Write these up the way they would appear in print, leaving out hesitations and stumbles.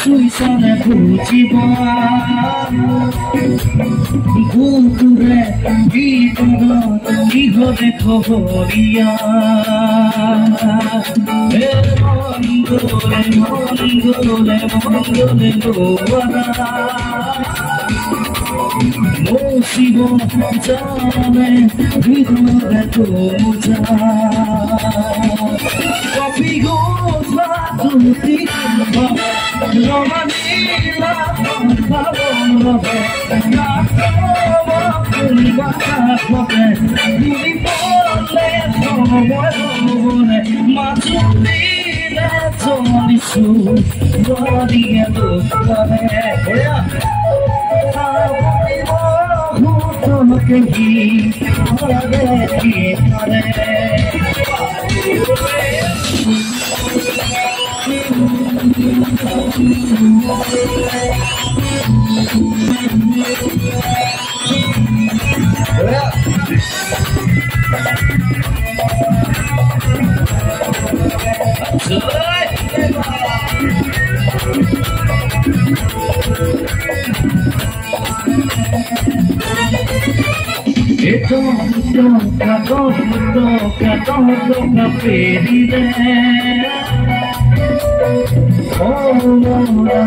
Suisane bujiba Gudure Gidura Gihore Kohoria Mongole Govara Mosibo Jane Gidure Toja Papigo Tuti Romanila Pavlova Nakova Kulvaka Kope Nipole Tomore Matulila Tonisu Rodia Lukare Hutoki Hare Toca pedire Komoda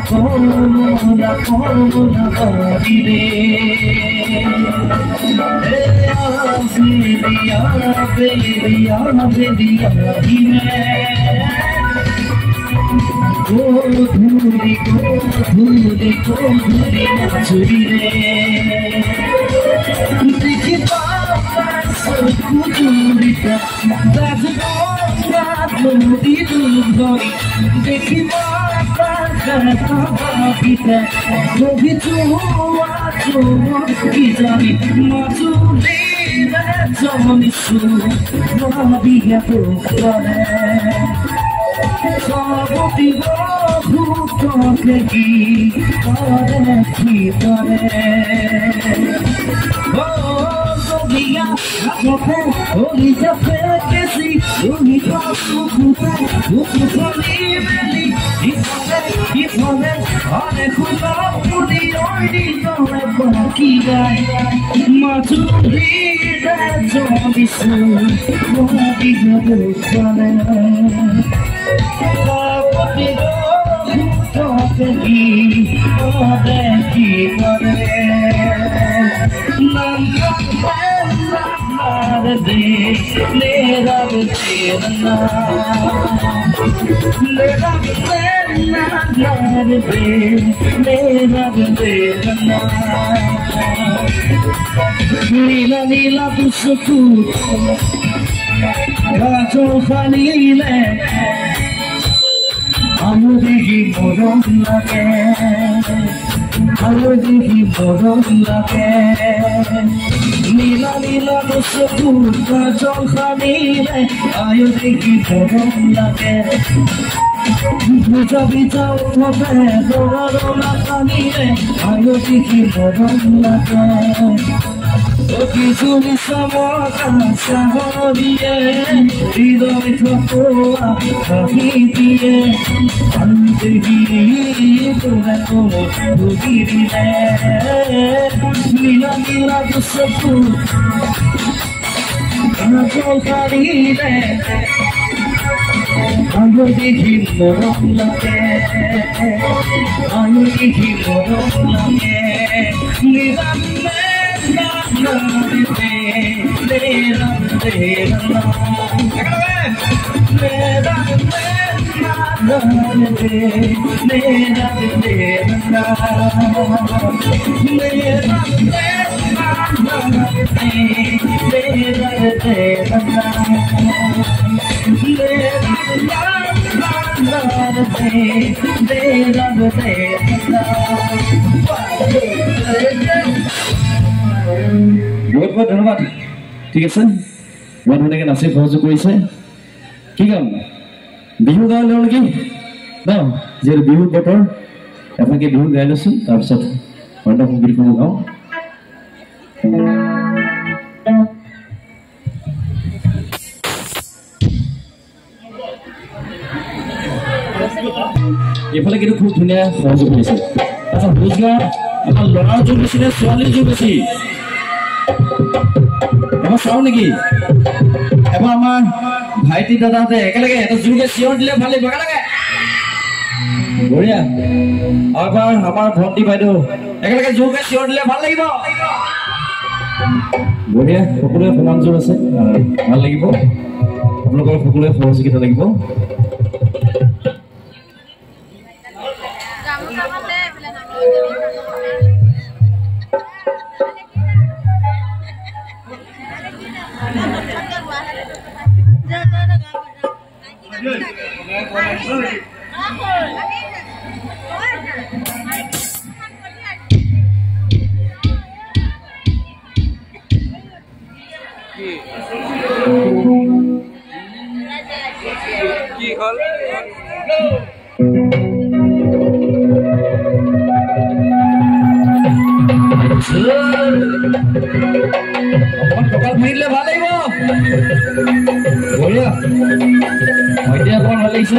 badire Bedia hime Kodhuri nachurire Dikhi papa kudurita Dazgonga lodi dudhori Dikhi papa kapita Lodi chua kijani Majulira jonisu Rabiya pukare Saboti Hutoki Dia Agope Olija Pekesi Unika Sukuta Ukusonimeli Ifone Ane Kula Pudi Oidi Tole Bakigai Matulida Jobisu Wadiga Bukane Saboti Hutoki Odeki Pare Nila nila busku Rajo Khalile Amudi boron lage Amudi boron lage Nila nila busku Rajo Khalile Amudi boron lage Bija bija utobe Doro la kanile Amudi boron lage Okizumi samoka sahoriye Rido mitokoa kahitiye Antehi tore komo dugirile Nila nila dusaku Rajo Khalile Ayodihi moron lage Ayodihi moron lage Nila बहुत बहुत धन्यवाद ठीक है बहुत धुनियाके नाचि सहयोग কৰিছে কি গাম বিহু গাঁৱলৈ নেকি ন যিহেতু বিহু বতৰ এফাকে বিহু গাই লৈছোঁ তাৰপিছত অন্য সংগীতসমূহ গাওঁ এইফালে কিন্তু খুব ধুনীয়া সহযোগ হৈছে আচ্ছা বুজগা আমাৰ ল'ৰাৰ যোগ বেছি নে ছোৱালীৰ যোগ বেছি এবাৰ চাওঁ নেকি এবাৰ আমাৰ ভাইটি দাদাহঁতে একেলগে এটা যোগে চিঞৰ দিলে ভাল লাগিব একেলগে বঢ়িয়া এবাৰ আমাৰ ভণ্টি বাইদেউ একেলগে যোগে চিঞৰ দিলে ভাল লাগিব বঢ়িয়া সকলোৱে সমান যোগ আছে ভাল লাগিব আপোনালোকৰ সকলোৱে সহযোগিতা লাগিব কি হল ককাল ভাঙিলে ভাল লাগিব বঢ়িয়া এতিয়া অকণ ভাল লাগিছে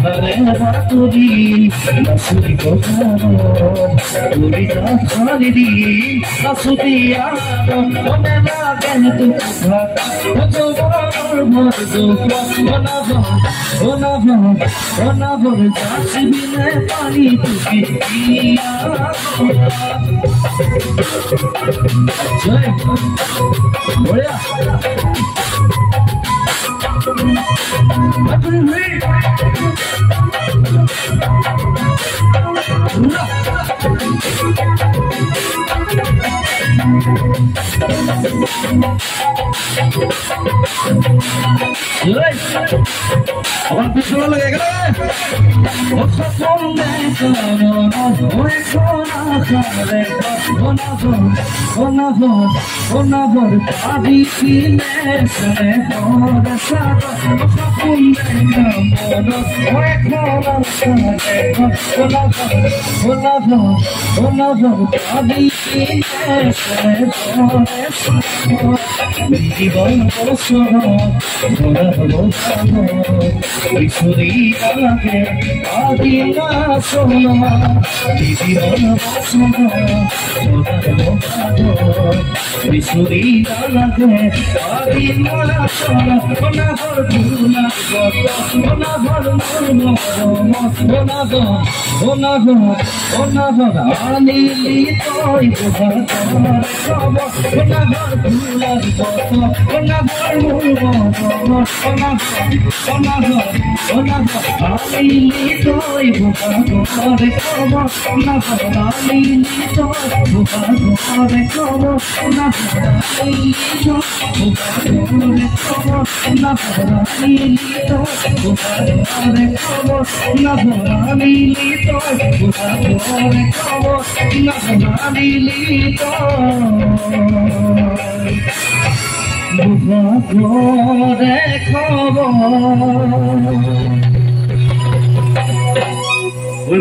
কথাৰে বাতৰি নাচুৰি কথাৰি খালি দি নাচুতিয়া মনে লাগে অনাভৰ যাচিবিনে পানী টুকি বঢ়িয়া আমাৰ পিছনে লাগে গেলে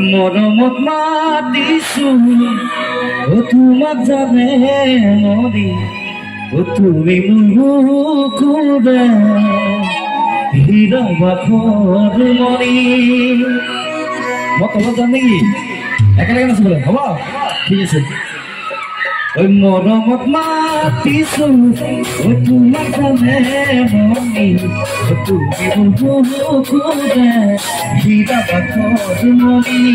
মৰমত মাতিছো তোমাক জানে মৰি তুমি মুকুৰে হীৰা বাখৰ মৰি মই তলত যাম নেকি একেলগে নাচিব লাগে হ'ব ঠিক আছে ওই মৰমত মাতিছো তোমাক জানে মৰি তুমি মুকুৰে হীৰা বাখৰ মৰি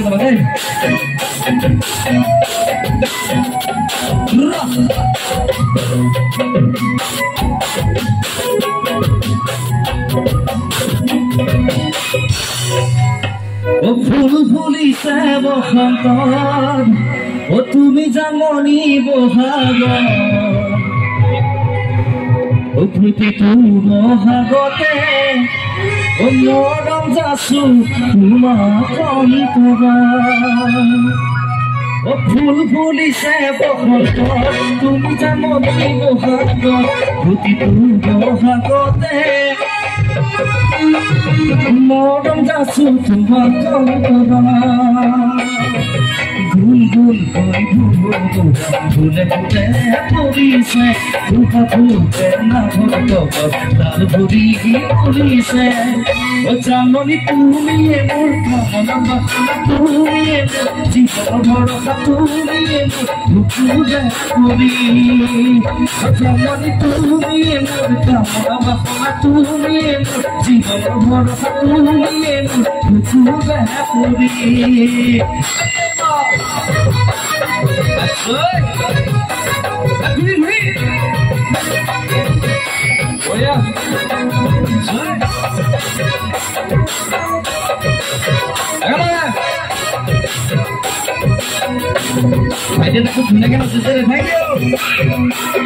তোমাকে ফুল ফুলিছে বসন্তত তুমি জামনি বহাগ প্ৰতিটো বহাগতে মৰম যাচো তোমাক ফুল ফুলিছে বসন্তত তুমি জামনি বহাগ প্ৰতিটো বহাগতে মরম যাচো তোমাক গুল গুল কই ফুলে ফুলে পরিছে ফুটা ফুলতে না ভরত তার ভরি পরিছে ও জাননি তুমি মোর কামনা বাসনা তুমি মোর জীবন ভরসা তুমি মোর বুকুরে করি ও জাননি তুমি মোর কামনা বাসনা তুমি মোর জীবন ভরসা তুমি মোর বুকুরে করি Aja takut gunakan usaha thank you.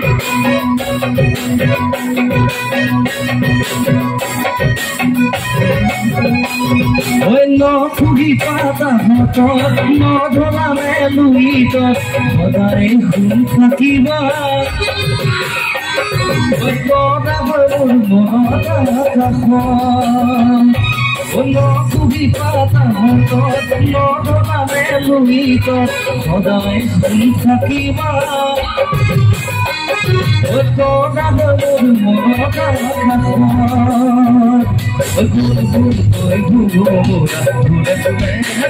Oi no kuhi pata moto no dhola meluito odare hun thakiba oi kora horur moda kakhon no kuhi pata moto no dhola meluito odare hun thakiba oi kora horur moda kakhon oi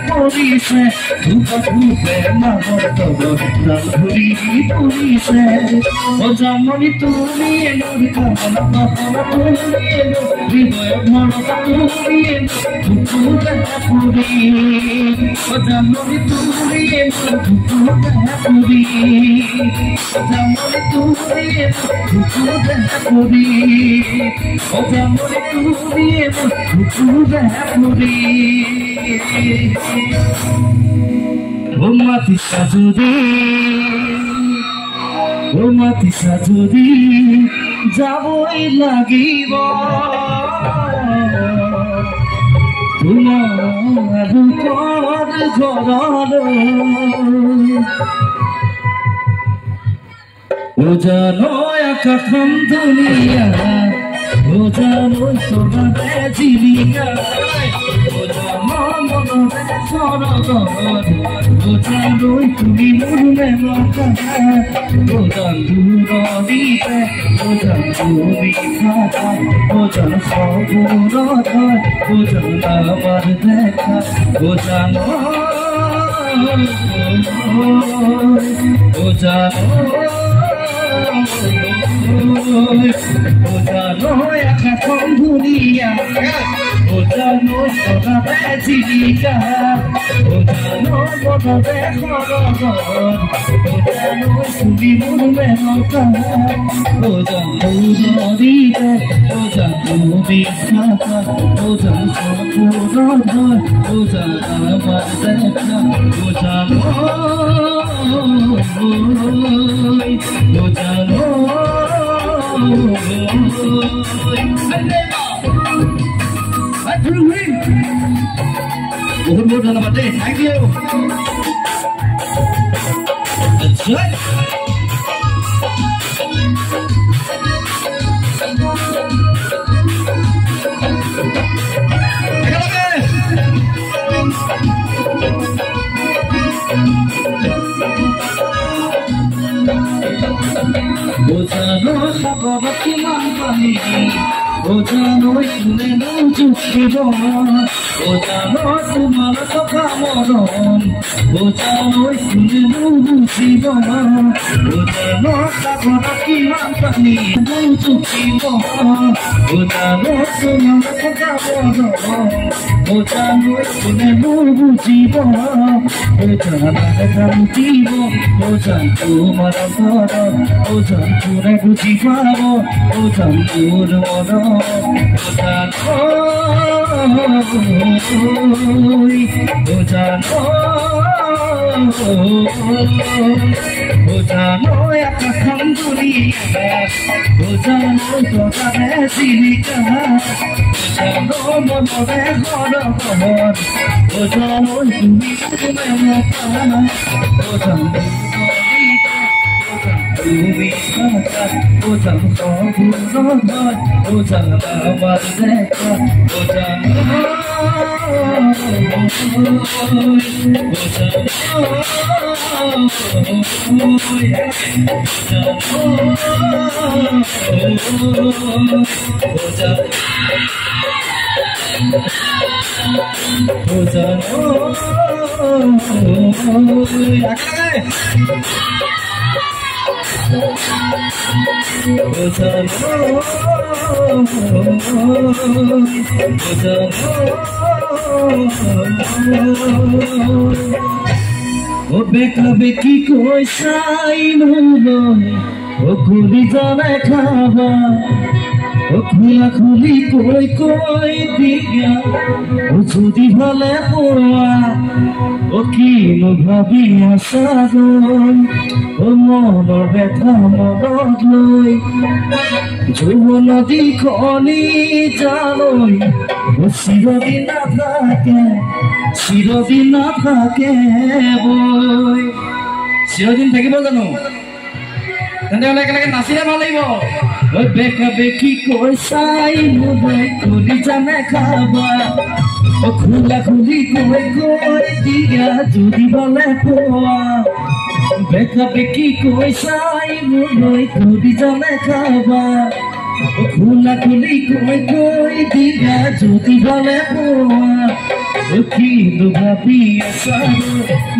পুলিশে ধুপে মামর তবর ধুরি পুলিশে ও জামনি তুমি মোর কামনা বাসনা তুমি হৃদয় ভরসা তুমি ধুপে পুরি ও জামনি তুমি মোর ধুপে পুরি ও জামনি তুমি ধুপে পুরি ও জামনি তুমি ধুপে Puri Mati sajudi jaboi lagibo tumar rupor jhoralo o jano ekakhan duniya o jano tomare jibika o jano monore sorogor o jano tumi murme maka o jano dite o jano bikata o jano khobor o jano amar dekha o jano o jano ekakhan duniya o jano tomare jibika o jano monore sorogor o jano tumi murme maka o jano dite o jano bikata o jano khobor o jano amar dekha o jano बहुत धन्यवाद thank you Ojano sababati mangani Ojano ikune nujukibo Ojano tumara tokamoron Ojano ikune nujukibo Ojano sababati mangani nujukibo Ojano tumara tokamoron Ojano ikune nujukibo Ojano gantibo Ojano tumara tokamoron Ojano pura bujibo Ojano pura mono Ojano ekakhan duniya Ojano tomare jibika Ojano monore sorogor Ojano tumi murme maka Ojano Tumi maka Ojano khobor o jano amar dekha o jano O beka beki koi sai mulo o khuli jane khaba o khula khuli koi koi diga o jodi hale poa o kino bhabi asaron o monor betha monot loi joubon dikhoni jaloi o sirodin nathake boy sirodin থাকিব জানো তেন্তে হলে একেলগে নাচিলে ভাল লাগিব ঐ বেকা বেকি কৈ চাই মুদৈ খুলি জানে খাবা ও খোলা খুলি কৈ কৈ দিয়া যদি বলে পোৱা বেকা বেকি কৈ চাই মুদৈ খুলি জানে খাবা ও খোলা খুলি কৈ কৈ দিয়া যদি বলে পোৱা o kino bhabi asaro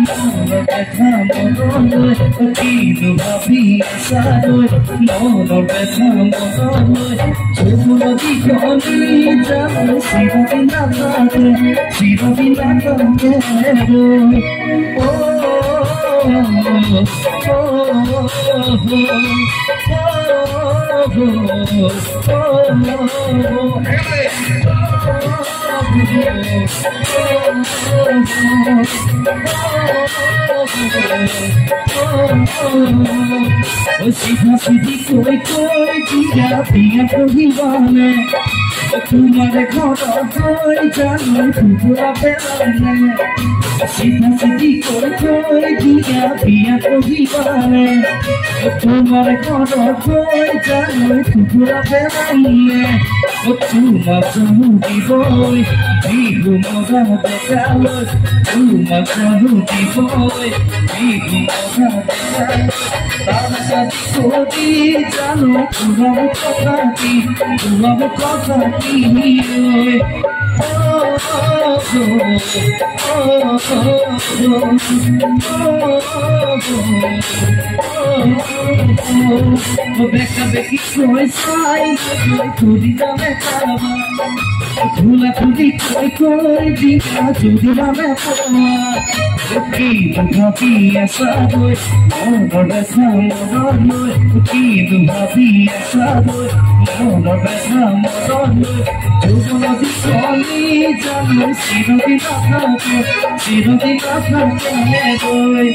monor betha monoloi o kino bhabi asaro monor betha monoloi joubon dikhoni jano sirodin nathake सीधा सीधी कोई कोई दिया पिया कहिबाने तुम्हारे घर कोई जानो पूरा बेलाने सीधा सीधी कोई दिया पिया कहिबाने तुम्हारे घर कोई जानो पूरा बेलाने तुम्हार सहूदी बोy bihu moga bekalo तुम्हार सहूदी boy bihu moga bekalo तारा कोदी जानो तुम्हार কথা কি বেকা বেকি কই চাই খুলি যাবে খাবা খোলা খুলি কই কই দিবা যদি যাবে পোৱা কি ভাবি আছা গৈ মনৰ ব্যথা মনলৈ কি ভাবি আছা গৈ মনৰ ব্যথা মনলৈ যৌবন দিখনি জানো চিৰদিন নাথাকে গৈ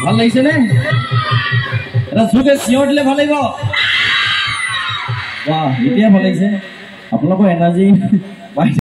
ভাল লাগিছে নে এটা জোকে চিঞৰ দিলে ভাল লাগিব বাহ এতিয়া ভাল লাগিছে আপোনালোকৰ এনাৰ্জি